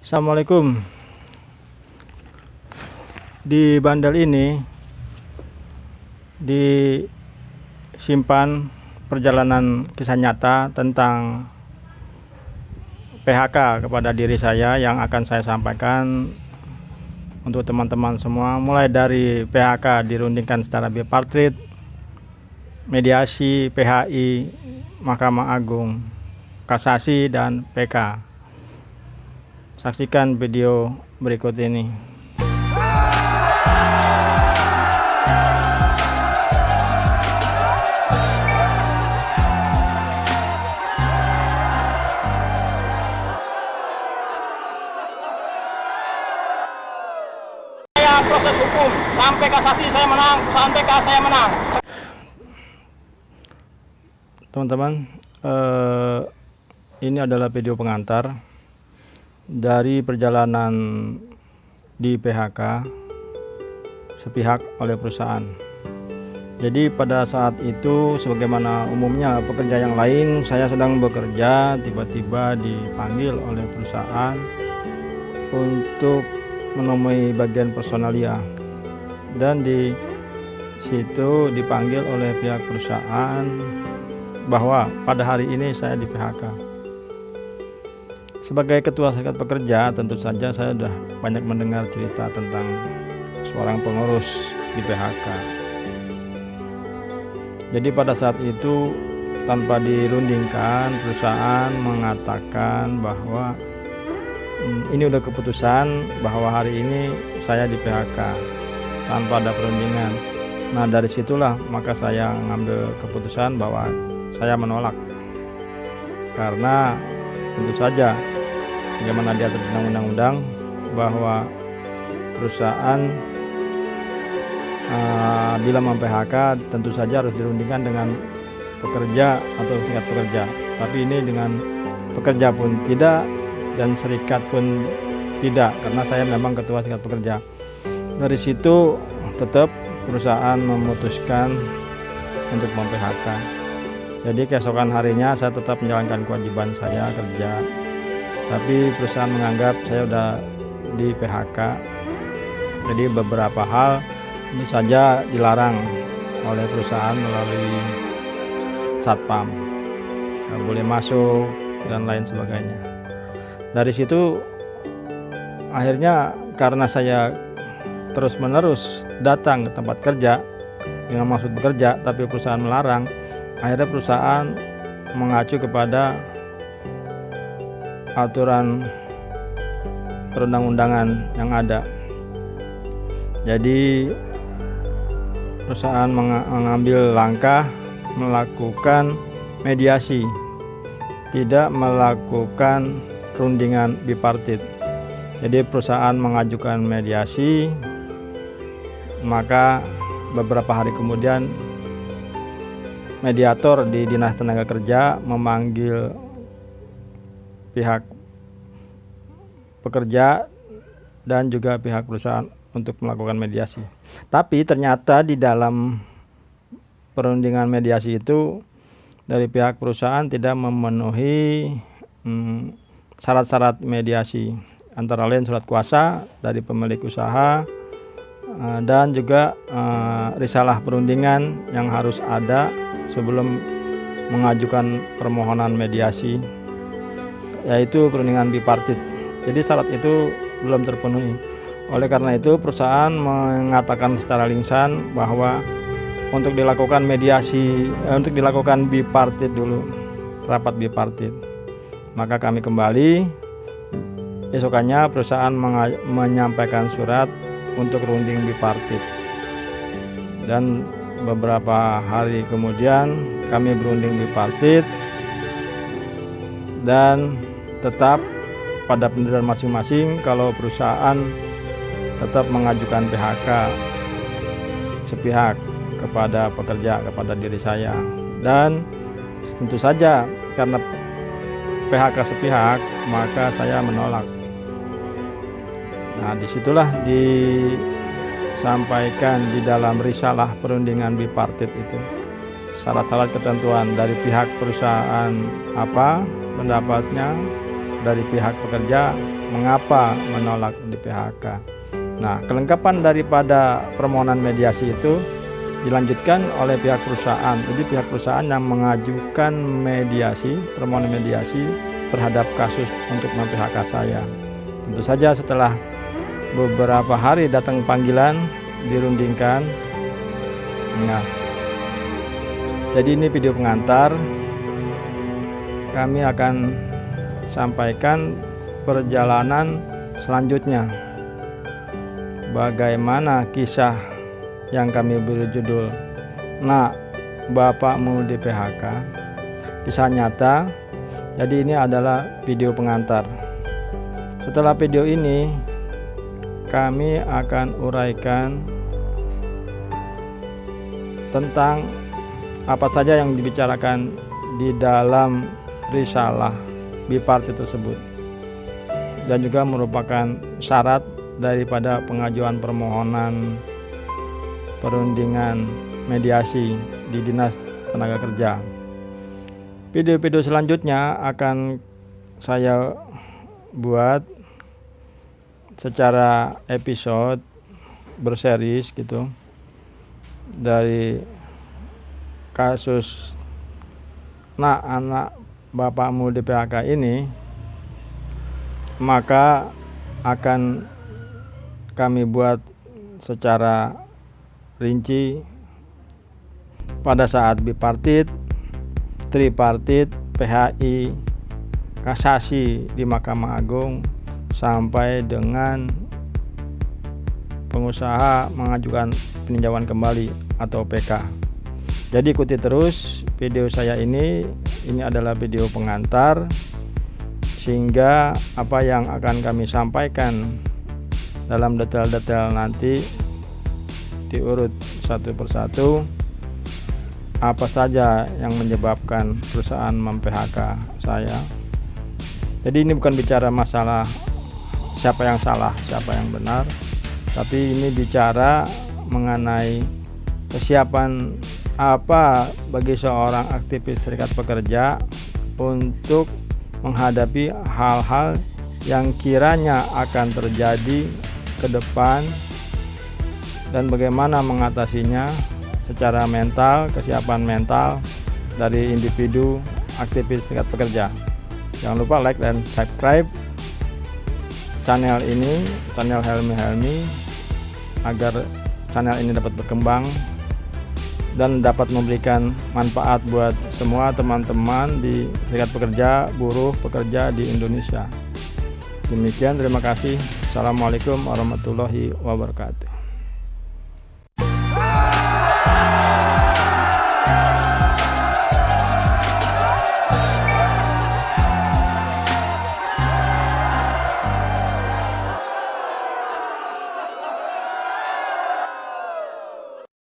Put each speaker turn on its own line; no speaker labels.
Assalamualaikum. Di bandel ini disimpan perjalanan kisah nyata tentang PHK kepada diri saya yang akan saya sampaikan untuk teman-teman semua, mulai dari PHK dirundingkan secara bipartit, mediasi, PHI, Mahkamah Agung, kasasi, dan PK. Saksikan video berikut ini.
Proses hukum sampai kasasi saya menang, sampai PK saya menang.
Teman-teman, ini adalah video pengantar dari perjalanan di PHK sepihak oleh perusahaan. Jadi pada saat itu, sebagaimana umumnya pekerja yang lain, saya sedang bekerja, tiba-tiba dipanggil oleh perusahaan untuk menemui bagian personalia, dan di situ dipanggil oleh pihak perusahaan bahwa pada hari ini saya di PHK. Sebagai ketua serikat pekerja, tentu saja saya sudah banyak mendengar cerita tentang seorang pengurus di PHK. Jadi pada saat itu, tanpa dirundingkan, perusahaan mengatakan bahwa ini udah keputusan bahwa hari ini saya di PHK tanpa ada perundingan. Nah, dari situlah maka saya ngambil keputusan bahwa saya menolak, karena tentu saja bagaimana diatur dalam undang-undang bahwa perusahaan bila mem-PHK tentu saja harus dirundingkan dengan pekerja atau serikat pekerja. Tapi ini dengan pekerja pun tidak, dan serikat pun tidak, karena saya memang ketua serikat pekerja. Dari situ tetap perusahaan memutuskan untuk mem-PHK. Jadi keesokan harinya saya tetap menjalankan kewajiban saya kerja, tapi perusahaan menganggap saya sudah di PHK. Jadi beberapa hal ini saja dilarang oleh perusahaan melalui satpam, nggak boleh masuk dan lain sebagainya. Dari situ akhirnya, karena saya terus-menerus datang ke tempat kerja dengan maksud bekerja, tapi perusahaan melarang, akhirnya perusahaan mengacu kepada aturan perundang-undangan yang ada. Jadi perusahaan mengambil langkah melakukan mediasi, tidak melakukan rundingan bipartit. Jadi perusahaan mengajukan mediasi, maka beberapa hari kemudian mediator di Dinas Tenaga Kerja memanggil pihak pekerja dan juga pihak perusahaan untuk melakukan mediasi. Tapi ternyata di dalam perundingan mediasi itu dari pihak perusahaan tidak memenuhi syarat-syarat mediasi, antara lain surat kuasa dari pemilik usaha, dan juga risalah perundingan yang harus ada sebelum mengajukan permohonan mediasi, yaitu perundingan bipartit. Jadi syarat itu belum terpenuhi. Oleh karena itu perusahaan mengatakan secara lisan bahwa untuk dilakukan mediasi, untuk dilakukan bipartit dulu, rapat bipartit. Maka kami kembali, esokannya perusahaan menyampaikan surat untuk runding bipartit. Dan beberapa hari kemudian kami berunding bipartit, dan tetap pada pendirian masing-masing kalau perusahaan tetap mengajukan PHK sepihak kepada pekerja, kepada diri saya. Dan tentu saja karena PHK sepihak, maka saya menolak. Nah, disitulah disampaikan di dalam risalah perundingan bipartit itu syarat-syarat ketentuan dari pihak perusahaan apa pendapatnya, dari pihak pekerja mengapa menolak di PHK. Nah, kelengkapan daripada permohonan mediasi itu dilanjutkan oleh pihak perusahaan. Jadi pihak perusahaan yang mengajukan mediasi, permohonan mediasi terhadap kasus untuk mem-PHK saya. Tentu saja setelah beberapa hari datang panggilan, dirundingkan. Nah, jadi ini video pengantar. Kami akan sampaikan perjalanan selanjutnya. Bagaimana kisah yang kami beri judul "Nak, bapakmu di PHK", kisah nyata. Jadi ini adalah video pengantar. Setelah video ini kami akan uraikan tentang apa saja yang dibicarakan di dalam risalah bipartit tersebut, dan juga merupakan syarat daripada pengajuan permohonan perundingan mediasi di Dinas Tenaga Kerja. Video-video selanjutnya akan saya buat secara episode berseris gitu, dari kasus "Nak, anak bapakmu di PHK" ini, maka akan kami buat secara rinci pada saat bipartit, tripartit, PHI, kasasi di Mahkamah Agung, sampai dengan pengusaha mengajukan peninjauan kembali atau PK. Jadi ikuti terus video saya ini adalah video pengantar, sehingga apa yang akan kami sampaikan dalam detail-detail nanti diurut satu persatu, apa saja yang menyebabkan perusahaan mem-PHK saya. Jadi ini bukan bicara masalah siapa yang salah, siapa yang benar, tapi ini bicara mengenai kesiapan apa bagi seorang aktivis serikat pekerja untuk menghadapi hal-hal yang kiranya akan terjadi ke depan, dan bagaimana mengatasinya secara mental, kesiapan mental dari individu aktivis serikat pekerja. Jangan lupa like dan subscribe channel ini, channel Helmi, agar channel ini dapat berkembang dan dapat memberikan manfaat buat semua teman-teman di serikat pekerja, buruh, pekerja di Indonesia. Demikian, terima kasih. Assalamualaikum warahmatullahi wabarakatuh.